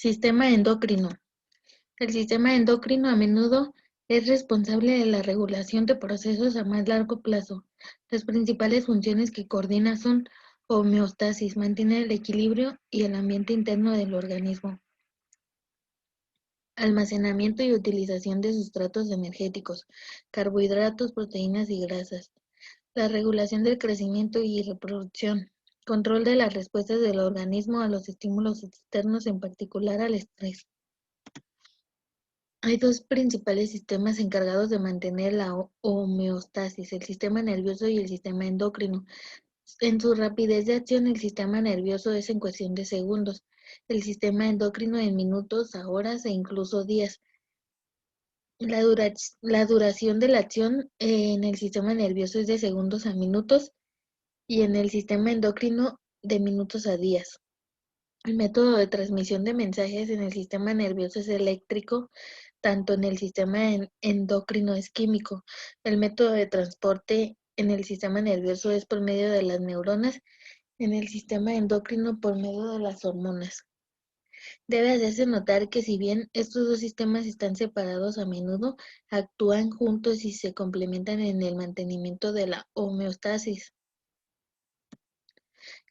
Sistema endocrino. El sistema endocrino a menudo es responsable de la regulación de procesos a más largo plazo. Las principales funciones que coordina son homeostasis, mantener el equilibrio y el ambiente interno del organismo, almacenamiento y utilización de sustratos energéticos, carbohidratos, proteínas y grasas, la regulación del crecimiento y reproducción, control de las respuestas del organismo a los estímulos externos, en particular al estrés. Hay dos principales sistemas encargados de mantener la homeostasis, el sistema nervioso y el sistema endocrino. En su rapidez de acción, el sistema nervioso es en cuestión de segundos, el sistema endocrino en minutos, a horas e incluso días. La duración de la acción en el sistema nervioso es de segundos a minutos y en el sistema endocrino de minutos a días. El método de transmisión de mensajes en el sistema nervioso es eléctrico, tanto en el sistema endocrino es químico. El método de transporte en el sistema nervioso es por medio de las neuronas, en el sistema endocrino por medio de las hormonas. Debe hacerse notar que si bien estos dos sistemas están separados, a menudo actúan juntos y se complementan en el mantenimiento de la homeostasis.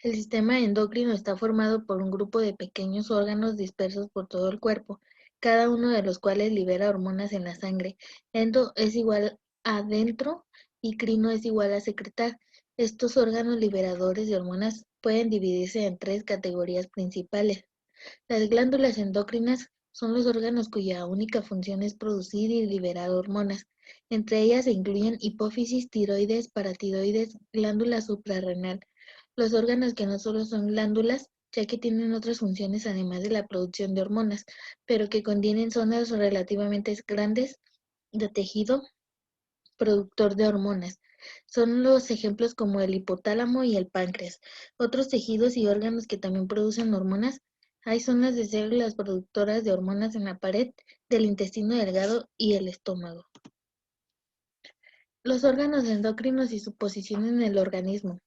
El sistema endocrino está formado por un grupo de pequeños órganos dispersos por todo el cuerpo, cada uno de los cuales libera hormonas en la sangre. Endo es igual a dentro y crino es igual a secretar. Estos órganos liberadores de hormonas pueden dividirse en tres categorías principales. Las glándulas endocrinas son los órganos cuya única función es producir y liberar hormonas. Entre ellas se incluyen hipófisis, tiroides, paratiroides, glándula suprarrenal. Los órganos que no solo son glándulas, ya que tienen otras funciones además de la producción de hormonas, pero que contienen zonas relativamente grandes de tejido productor de hormonas. Son los ejemplos como el hipotálamo y el páncreas. Otros tejidos y órganos que también producen hormonas. Hay zonas de células productoras de hormonas en la pared del intestino delgado y el estómago. Los órganos endocrinos y su posición en el organismo.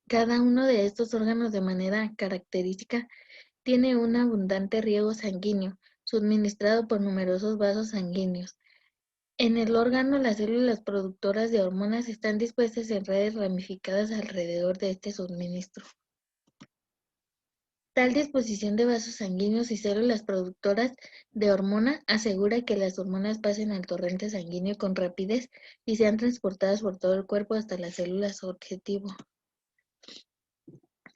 Cada uno de estos órganos de manera característica tiene un abundante riego sanguíneo, suministrado por numerosos vasos sanguíneos. En el órgano, las células productoras de hormonas están dispuestas en redes ramificadas alrededor de este suministro. Tal disposición de vasos sanguíneos y células productoras de hormona asegura que las hormonas pasen al torrente sanguíneo con rapidez y sean transportadas por todo el cuerpo hasta las células objetivo.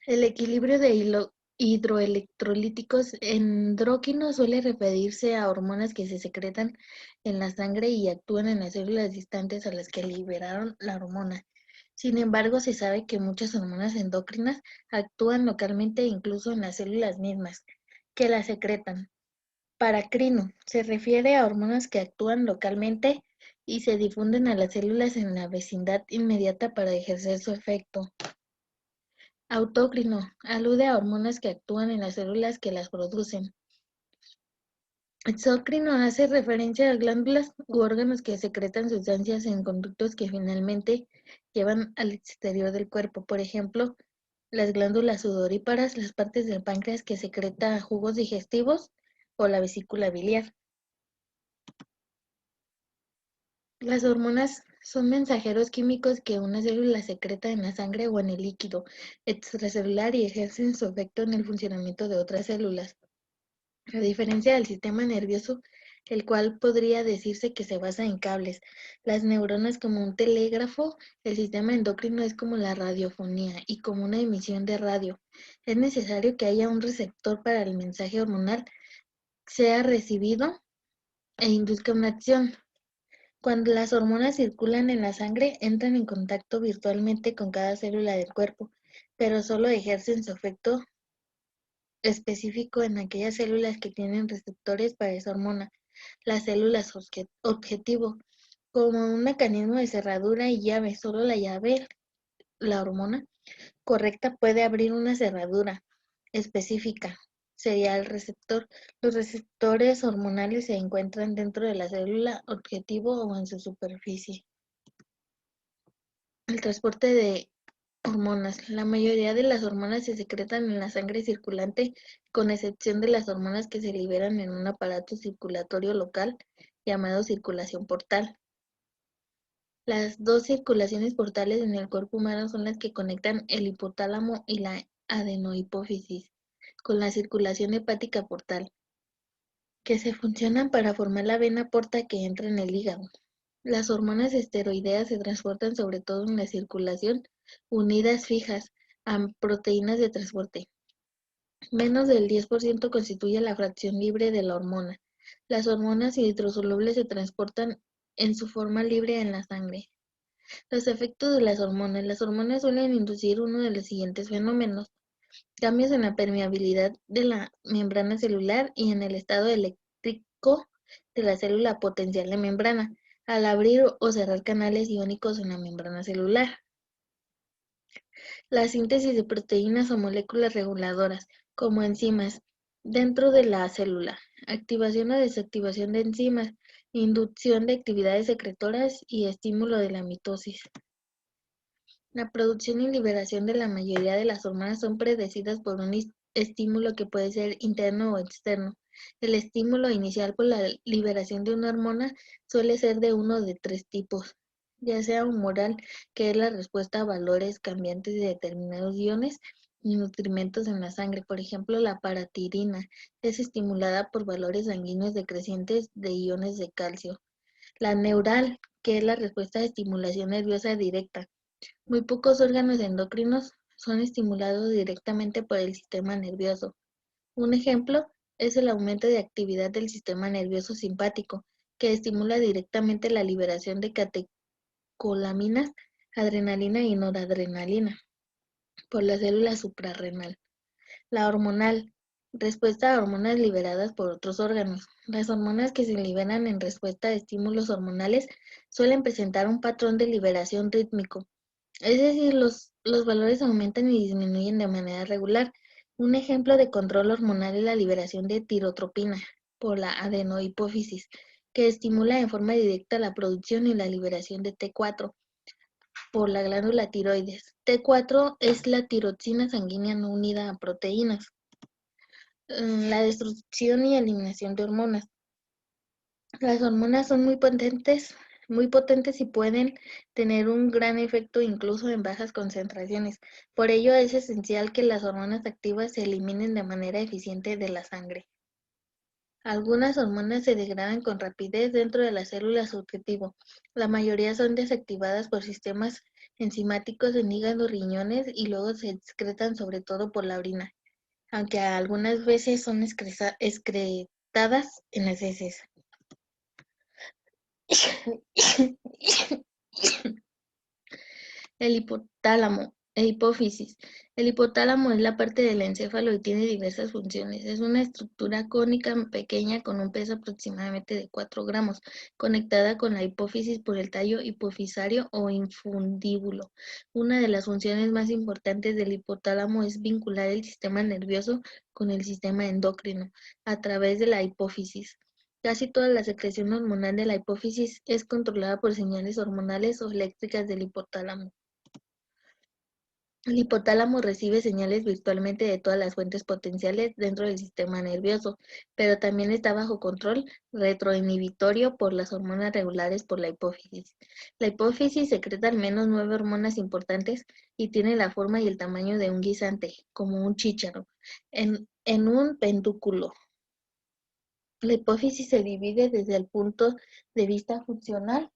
El equilibrio de hidroelectrolíticos endócrinos suele referirse a hormonas que se secretan en la sangre y actúan en las células distantes a las que liberaron la hormona. Sin embargo, se sabe que muchas hormonas endocrinas actúan localmente incluso en las células mismas que las secretan. Paracrino se refiere a hormonas que actúan localmente y se difunden a las células en la vecindad inmediata para ejercer su efecto. Autócrino alude a hormonas que actúan en las células que las producen. Exócrino hace referencia a glándulas u órganos que secretan sustancias en conductos que finalmente llevan al exterior del cuerpo. Por ejemplo, las glándulas sudoríparas, las partes del páncreas que secreta jugos digestivos o la vesícula biliar. Las hormonas son mensajeros químicos que una célula secreta en la sangre o en el líquido extracelular y ejercen su efecto en el funcionamiento de otras células. A diferencia del sistema nervioso, el cual podría decirse que se basa en cables, las neuronas como un telégrafo, el sistema endocrino es como la radiofonía y como una emisión de radio. Es necesario que haya un receptor para el mensaje hormonal sea recibido e induzca una acción. Cuando las hormonas circulan en la sangre, entran en contacto virtualmente con cada célula del cuerpo, pero solo ejercen su efecto específico en aquellas células que tienen receptores para esa hormona, las células objetivo, como un mecanismo de cerradura y llave. Solo la llave, la hormona correcta, puede abrir una cerradura específica. Sería el receptor. Los receptores hormonales se encuentran dentro de la célula objetivo o en su superficie. El transporte de Hormonas. La mayoría de las hormonas se secretan en la sangre circulante, con excepción de las hormonas que se liberan en un aparato circulatorio local llamado circulación portal. Las dos circulaciones portales en el cuerpo humano son las que conectan el hipotálamo y la adenohipófisis con la circulación hepática portal, que se funcionan para formar la vena porta que entra en el hígado. Las hormonas esteroideas se transportan sobre todo en la circulación, unidas fijas a proteínas de transporte. Menos del 10% constituye la fracción libre de la hormona. Las hormonas hidrosolubles se transportan en su forma libre en la sangre. Los efectos de las hormonas. Las hormonas suelen inducir uno de los siguientes fenómenos: cambios en la permeabilidad de la membrana celular y en el estado eléctrico de la célula potencial de membrana, al abrir o cerrar canales iónicos en la membrana celular. La síntesis de proteínas o moléculas reguladoras, como enzimas, dentro de la célula. Activación o desactivación de enzimas, inducción de actividades secretoras y estímulo de la mitosis. La producción y liberación de la mayoría de las hormonas son predecidas por un estímulo que puede ser interno o externo. El estímulo inicial por la liberación de una hormona suele ser de uno de tres tipos, ya sea humoral, que es la respuesta a valores cambiantes de determinados iones y nutrimentos en la sangre. Por ejemplo, la paratirina es estimulada por valores sanguíneos decrecientes de iones de calcio. La neural, que es la respuesta de estimulación nerviosa directa. Muy pocos órganos endocrinos son estimulados directamente por el sistema nervioso. Un ejemplo es el aumento de actividad del sistema nervioso simpático, que estimula directamente la liberación de catecolaminas, adrenalina y noradrenalina por la célula suprarrenal. La hormonal, respuesta a hormonas liberadas por otros órganos. Las hormonas que se liberan en respuesta a estímulos hormonales suelen presentar un patrón de liberación rítmico, es decir, los valores aumentan y disminuyen de manera regular. Un ejemplo de control hormonal es la liberación de tirotropina por la adenohipófisis, que estimula en forma directa la producción y la liberación de T4 por la glándula tiroides. T4 es la tiroxina sanguínea no unida a proteínas. La destrucción y eliminación de hormonas. Las hormonas son muy potentes y pueden tener un gran efecto incluso en bajas concentraciones. Por ello es esencial que las hormonas activas se eliminen de manera eficiente de la sangre. Algunas hormonas se degradan con rapidez dentro de las células objetivo. La mayoría son desactivadas por sistemas enzimáticos en hígado, riñones y luego se excretan sobre todo por la orina, aunque algunas veces son excretadas en las heces. El hipotálamo e hipófisis. El hipotálamo es la parte del encéfalo y tiene diversas funciones. Es una estructura cónica pequeña con un peso aproximadamente de 4 gramos, conectada con la hipófisis por el tallo hipofisario o infundíbulo. Una de las funciones más importantes del hipotálamo es vincular el sistema nervioso con el sistema endocrino a través de la hipófisis. Casi toda la secreción hormonal de la hipófisis es controlada por señales hormonales o eléctricas del hipotálamo. El hipotálamo recibe señales virtualmente de todas las fuentes potenciales dentro del sistema nervioso, pero también está bajo control retroinhibitorio por las hormonas regulares por la hipófisis. La hipófisis secreta al menos 9 hormonas importantes y tiene la forma y el tamaño de un guisante, como un chícharo, en un pedúnculo. La hipófisis se divide desde el punto de vista funcional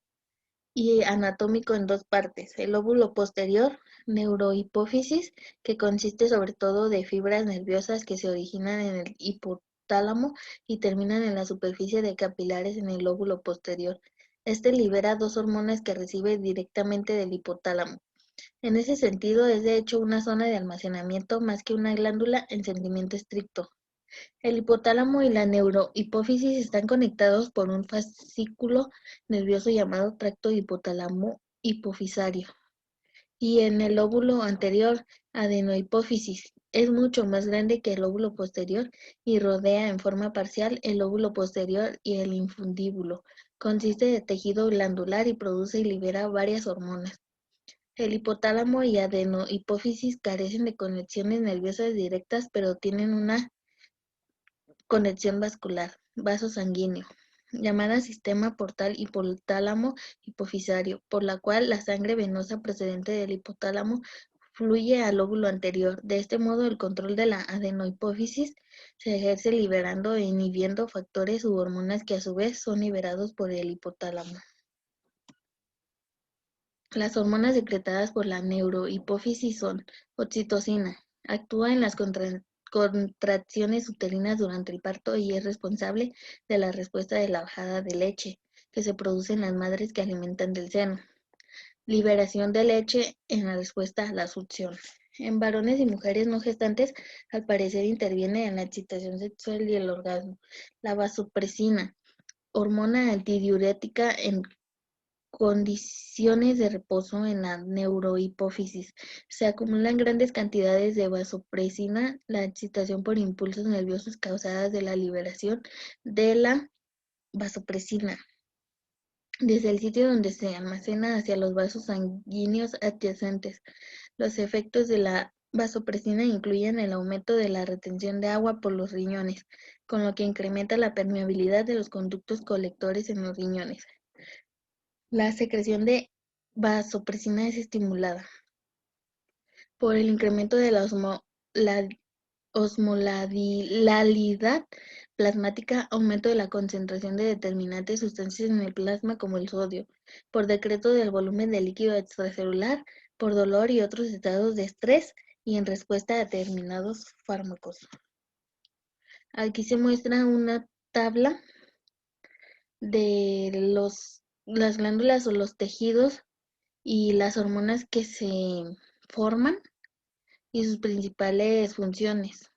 y anatómico en dos partes: el lóbulo posterior, neurohipófisis, que consiste sobre todo de fibras nerviosas que se originan en el hipotálamo y terminan en la superficie de capilares en el lóbulo posterior. Este libera dos hormonas que recibe directamente del hipotálamo. En ese sentido, es de hecho una zona de almacenamiento más que una glándula en sentimiento estricto. El hipotálamo y la neurohipófisis están conectados por un fascículo nervioso llamado tracto hipotálamo-hipofisario. Y en el lóbulo anterior, adenohipófisis, es mucho más grande que el lóbulo posterior y rodea en forma parcial el lóbulo posterior y el infundíbulo. Consiste de tejido glandular y produce y libera varias hormonas. El hipotálamo y adenohipófisis carecen de conexiones nerviosas directas, pero tienen una conexión vascular, vaso sanguíneo, llamada sistema portal hipotálamo hipofisario, por la cual la sangre venosa procedente del hipotálamo fluye al lóbulo anterior. De este modo, el control de la adenohipófisis se ejerce liberando e inhibiendo factores u hormonas que a su vez son liberados por el hipotálamo. Las hormonas secretadas por la neurohipófisis son oxitocina, actúa en las contracciones uterinas durante el parto y es responsable de la respuesta de la bajada de leche que se produce en las madres que alimentan del seno. Liberación de leche en la respuesta a la succión. En varones y mujeres no gestantes, al parecer interviene en la excitación sexual y el orgasmo. La vasopresina, hormona antidiurética en condiciones de reposo en la neurohipófisis. Se acumulan grandes cantidades de vasopresina, la excitación por impulsos nerviosos causadas de la liberación de la vasopresina desde el sitio donde se almacena hacia los vasos sanguíneos adyacentes. Los efectos de la vasopresina incluyen el aumento de la retención de agua por los riñones, con lo que incrementa la permeabilidad de los conductos colectores en los riñones. La secreción de vasopresina es estimulada por el incremento de la osmolalidad plasmática, aumento de la concentración de determinantes sustancias en el plasma como el sodio, por decreto del volumen de líquido extracelular, por dolor y otros estados de estrés y en respuesta a determinados fármacos. Aquí se muestra una tabla de las glándulas o los tejidos y las hormonas que se forman y sus principales funciones.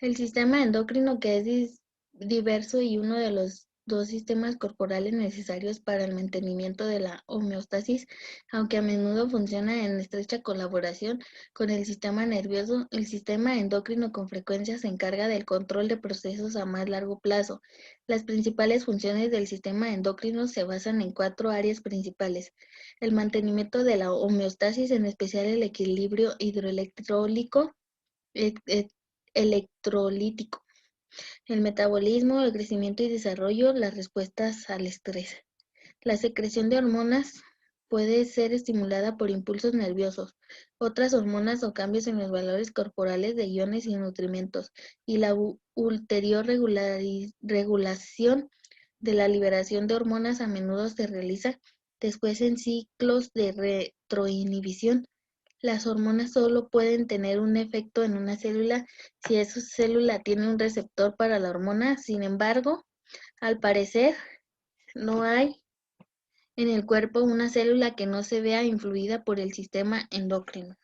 El sistema endocrino, que es diverso y uno de los dos sistemas corporales necesarios para el mantenimiento de la homeostasis, aunque a menudo funciona en estrecha colaboración con el sistema nervioso, el sistema endocrino con frecuencia se encarga del control de procesos a más largo plazo. Las principales funciones del sistema endocrino se basan en 4 áreas principales: el mantenimiento de la homeostasis, en especial el equilibrio hidroelectrólico, electrolítico, el metabolismo, el crecimiento y desarrollo, las respuestas al estrés. La secreción de hormonas puede ser estimulada por impulsos nerviosos, otras hormonas o cambios en los valores corporales de iones y nutrimentos, y la ulterior regulación de la liberación de hormonas a menudo se realiza después en ciclos de retroinhibición. Las hormonas solo pueden tener un efecto en una célula si esa célula tiene un receptor para la hormona. Sin embargo, al parecer, no hay en el cuerpo una célula que no se vea influida por el sistema endocrino.